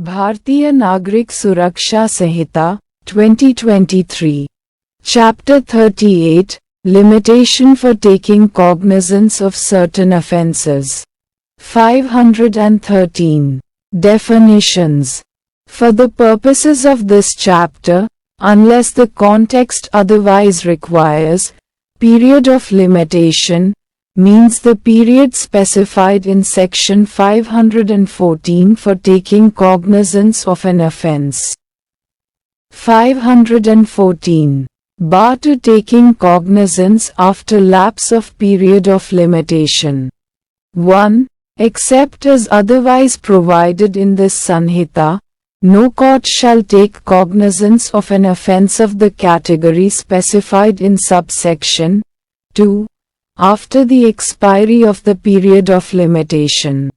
भारतीय नागरिक सुरक्षा संहिता 2023 Chapter 38 Limitation for taking cognizance of certain offences 513 Definitions. For the purposes of this chapter, unless the context otherwise requires, period of limitation means the period specified in section 514 for taking cognizance of an offence. 514. Bar to taking cognizance after lapse of period of limitation. 1. Except as otherwise provided in this Sanhita, no court shall take cognizance of an offence of the category specified in subsection 2. After the expiry of the period of limitation.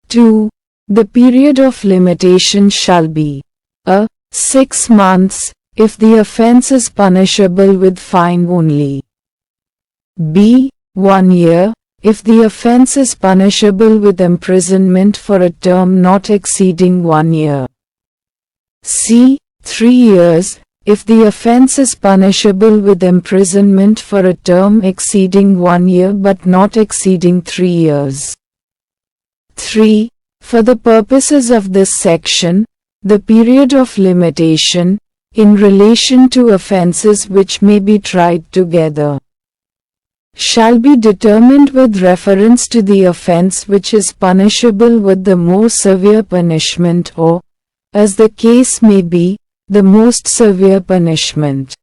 2. The period of limitation shall be a. 6 months, if the offence is punishable with fine only. b. 1 year, if the offence is punishable with imprisonment for a term not exceeding 1 year. c. 3 years, if the offence is punishable with imprisonment for a term exceeding 1 year but not exceeding 3 years. 3. For the purposes of this section, the period of limitation, in relation to offences which may be tried together, shall be determined with reference to the offence which is punishable with the more severe punishment or, as the case may be, the most severe punishment.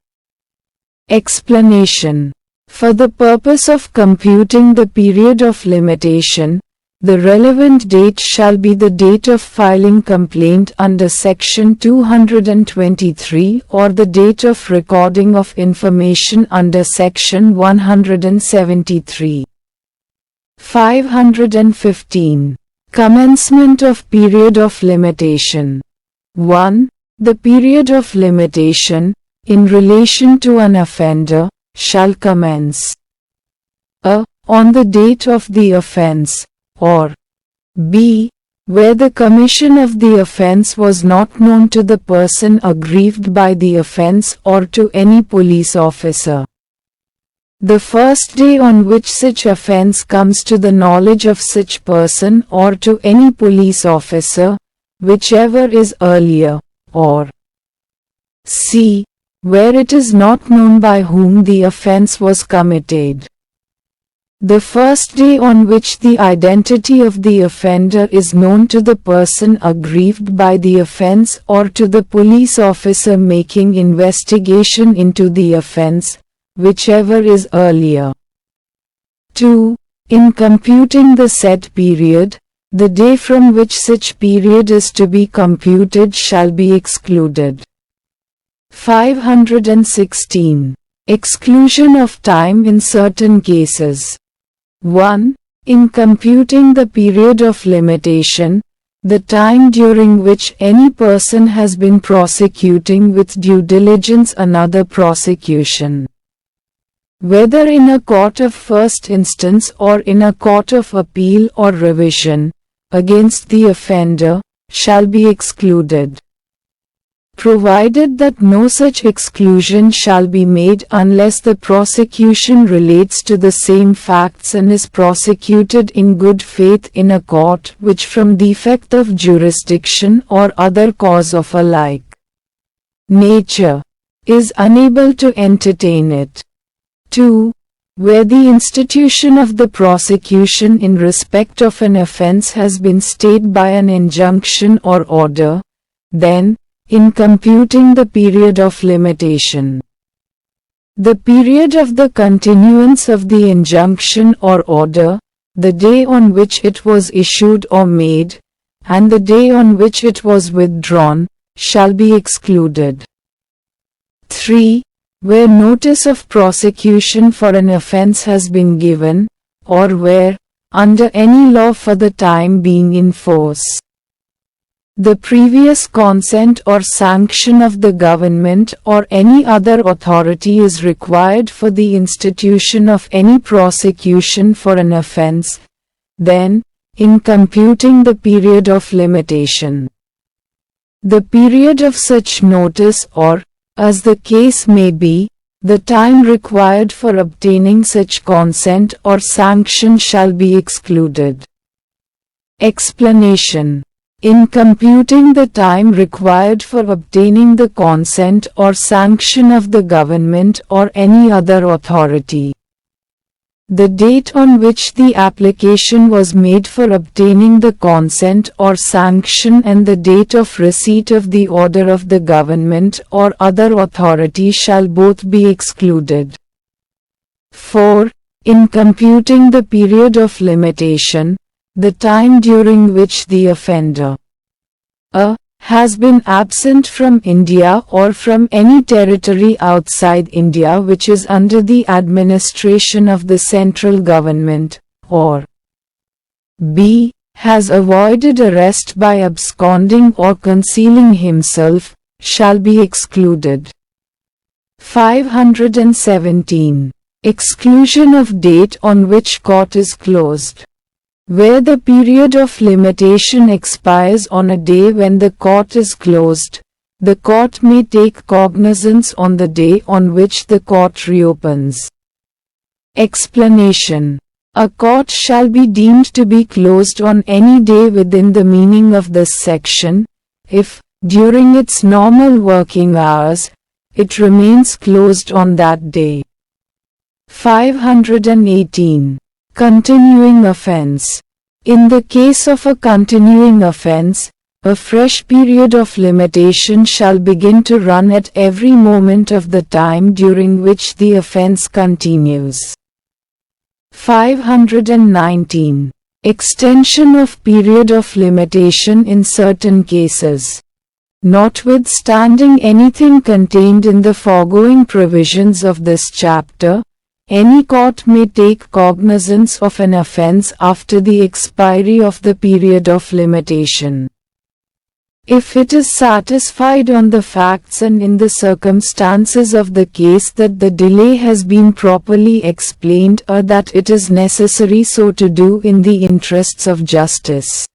Explanation. For the purpose of computing the period of limitation, the relevant date shall be the date of filing complaint under section 223 or the date of recording of information under section 173. 515. Commencement of period of limitation. 1. The period of limitation, in relation to an offender, shall commence a. On the date of the offence, or b. Where the commission of the offence was not known to the person aggrieved by the offence or to any police officer. The first day on which such offence comes to the knowledge of such person or to any police officer, whichever is earlier, or c. Where it is not known by whom the offence was committed. The first day on which the identity of the offender is known to the person aggrieved by the offence or to the police officer making investigation into the offence, whichever is earlier. 2. In computing the said period, the day from which such period is to be computed shall be excluded. 516. Exclusion of time in certain cases. 1. In computing the period of limitation, the time during which any person has been prosecuting with due diligence another prosecution, whether in a court of first instance or in a court of appeal or revision, against the offender, shall be excluded. Provided that no such exclusion shall be made unless the prosecution relates to the same facts and is prosecuted in good faith in a court which from defect of jurisdiction or other cause of a like nature, is unable to entertain it. 2. Where the institution of the prosecution in respect of an offence has been stayed by an injunction or order, then, in computing the period of limitation, the period of the continuance of the injunction or order, the day on which it was issued or made, and the day on which it was withdrawn, shall be excluded. 3. Where notice of prosecution for an offence has been given, or where, under any law for the time being in force, the previous consent or sanction of the government or any other authority is required for the institution of any prosecution for an offence, then, in computing the period of limitation, the period of such notice or, as the case may be, the time required for obtaining such consent or sanction shall be excluded. Explanation. In computing the time required for obtaining the consent or sanction of the government or any other authority, the date on which the application was made for obtaining the consent or sanction and the date of receipt of the order of the government or other authority shall both be excluded. 4. In computing the period of limitation, the time during which the offender a. has been absent from India or from any territory outside India which is under the administration of the central government, or b. has avoided arrest by absconding or concealing himself, shall be excluded. 517. Exclusion of date on which court is closed. Where the period of limitation expires on a day when the court is closed, the court may take cognizance on the day on which the court reopens. Explanation. A court shall be deemed to be closed on any day within the meaning of this section, if, during its normal working hours, it remains closed on that day. 518. Continuing offense. In the case of a continuing offense, a fresh period of limitation shall begin to run at every moment of the time during which the offense continues. 519. Extension of period of limitation in certain cases. Notwithstanding anything contained in the foregoing provisions of this chapter, any court may take cognizance of an offense after the expiry of the period of limitation, if it is satisfied on the facts and in the circumstances of the case that the delay has been properly explained or that it is necessary so to do in the interests of justice.